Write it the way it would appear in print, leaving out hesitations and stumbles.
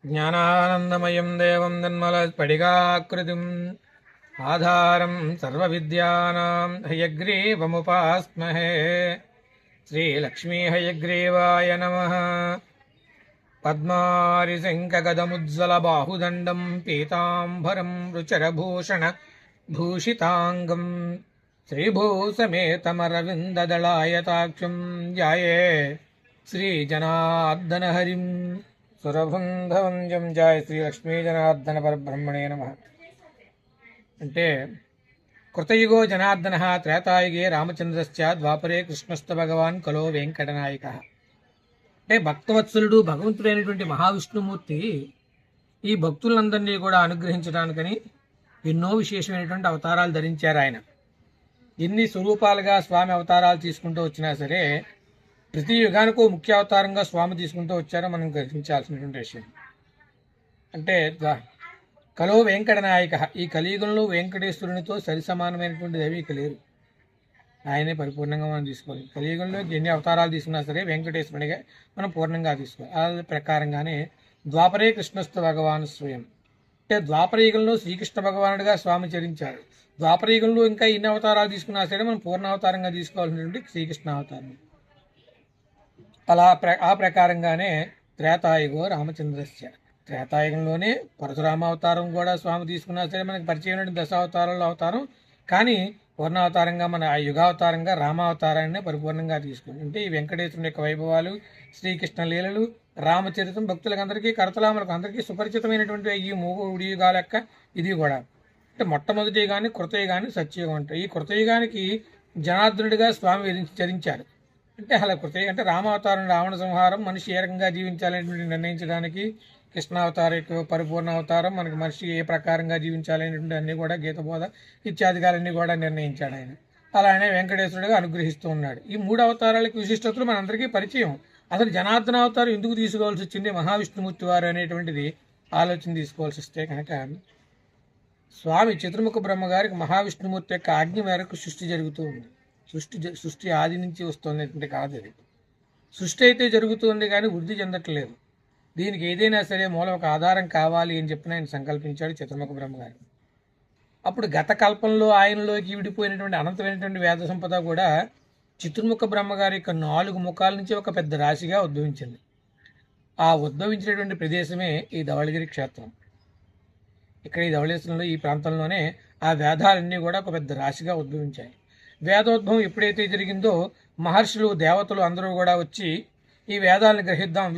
జ్ఞానానందమయం దేవం నిర్మలస్ఫటికాకృతిం ఆధారం సర్వవిద్యానాం హయగ్రీవముపాస్మహే. శ్రీలక్ష్మీ హయగ్రీవాయ నమః. పద్మారిశంఖగదముజ్వలబాహుదండం పీతాంబరం రుచరభూషణ భూషితాంగం శ్రీభూసమేతమరవిందదళాయతాక్షం ధ్యాయే శ్రీజనార్దనహరిం సురభుంధవంజం. జాయ శ్రీ లక్ష్మీ జనార్దన పరబ్రహ్మణే నమః. అంటే కృతయుగో జనార్దన త్రేతాయుగే రామచంద్రశ్చ ద్వాపరే కృష్ణస్థ భగవాన్ కలో వెంకటనాయక. అంటే భక్తవత్సలుడు భగవంతుడైనటువంటి మహావిష్ణుమూర్తి ఈ భక్తులందరినీ కూడా అనుగ్రహించడానికని ఎన్నో విశేషమైనటువంటి అవతారాలు ధరించారు. ఆయన ఎన్ని స్వరూపాలుగా స్వామి అవతారాలు తీసుకుంటూ వచ్చినా సరే ప్రతి యుగానికో ముఖ్య అవతారంగా స్వామి తీసుకుంటూ వచ్చారో మనం గ్రహించాల్సినటువంటి విషయం. అంటే కలో వెంకటనాయక, ఈ కలియుగంలో వెంకటేశ్వరునితో సరి సమానమైనటువంటి దేవి ఇక లేరు. ఆయనే పరిపూర్ణంగా మనం తీసుకోవాలి. కలియుగంలో ఎన్ని అవతారాలు తీసుకున్నా సరే వెంకటేశ్వరునిగా మనం పూర్ణంగా తీసుకోవాలి. ఆ ప్రకారంగానే ద్వాపరే కృష్ణస్థ భగవాన్ స్వయం. అంటే ద్వాపరయుగంలో శ్రీకృష్ణ భగవానుడిగా స్వామి చరించారు. ద్వాపరయుగంలో ఇంకా ఎన్ని అవతారాలు తీసుకున్నా సరే మనం పూర్ణావతారంగా తీసుకోవాల్సినటువంటి శ్రీకృష్ణ అవతారం. ఆ ప్రకారంగానే త్రేతాయుగో రామచంద్రస్య, త్రేతాయుగంలోనే పరశురామ అవతారం కూడా స్వామి తీసుకున్నా సరే మనకి పరిచయం దశావతారాల అవతారం, కానీ పూర్ణావతారంగా మన ఆ యుగావతారంగా రామావతారాన్ని పరిపూర్ణంగా తీసుకుంది. అంటే ఈ వెంకటేశ్వరుని యొక్క వైభవాలు, శ్రీకృష్ణ లీలలు, రామచరితం భక్తులకు అందరికీ కరతలామలకు అందరికీ సుపరిచితమైనటువంటి ఈ మూడు యుగాల యొక్క ఇది కూడా. అంటే మొట్టమొదటి యుగాన్ని కృతయుగాన్ని సత్యయుగం అంటారు. ఈ కృతయుగానికి జనార్దనుడిగా స్వామి చరించారు. అంటే అలా కృతయుగం అంటే రామావతారం, రావణ సంహారం, మనిషి ఏ రకంగా జీవించాలనేటువంటి నిర్ణయించడానికి, కృష్ణావతార పరిపూర్ణ అవతారం మనకి మనిషి ఏ ప్రకారంగా జీవించాలనేటువంటి అన్నీ కూడా గీతబోధ ఇత్యాదిగాలన్నీ కూడా నిర్ణయించాడు ఆయన. అలానే వెంకటేశ్వరుడిగా అనుగ్రహిస్తూ ఉన్నాడు. ఈ మూడు అవతారాలకు విశిష్టతలు మనందరికీ పరిచయం. అసలు జనార్దన అవతారం ఎందుకు తీసుకోవాల్సి వచ్చింది మహావిష్ణుమూర్తి వారు అనేటువంటిది ఆలోచన తీసుకోవాల్సి వస్తే కనుక, స్వామి చతుర్ముఖ బ్రహ్మగారికి మహావిష్ణుమూర్తి యొక్క ఆజ్ఞ మేరకు సృష్టి జరుగుతూ ఉంది. సృష్టి ఆది నుంచి వస్తున్నటువంటి కాదు అది. సృష్టి అయితే జరుగుతుంది కానీ వృద్ధి చెందట్లేదు. దీనికి ఏదైనా సరే మూలం ఒక ఆధారం కావాలి అని చెప్పిన ఆయన సంకల్పించాడు చతుర్ముఖ బ్రహ్మగారు. అప్పుడు గత కల్పంలో ఆయనలోకి విడిపోయినటువంటి అనంతమైనటువంటి వేద సంపద కూడా చతుర్ముఖ బ్రహ్మగారి యొక్క 4 ముఖాల నుంచి ఒక పెద్ద రాశిగా ఉద్భవించింది. ఆ ఉద్భవించినటువంటి ప్రదేశమే ఈ ధవళగిరి క్షేత్రం. ఇక్కడ ఈ ధవళేశ్వరంలో ఈ ప్రాంతంలోనే ఆ వేదాలన్నీ కూడా ఒక పెద్ద రాశిగా ఉద్భవించాయి. వేదోద్భవం ఎప్పుడైతే జరిగిందో మహర్షులు, దేవతలు అందరూ కూడా వచ్చి ఈ వేదాలను గ్రహిద్దాం,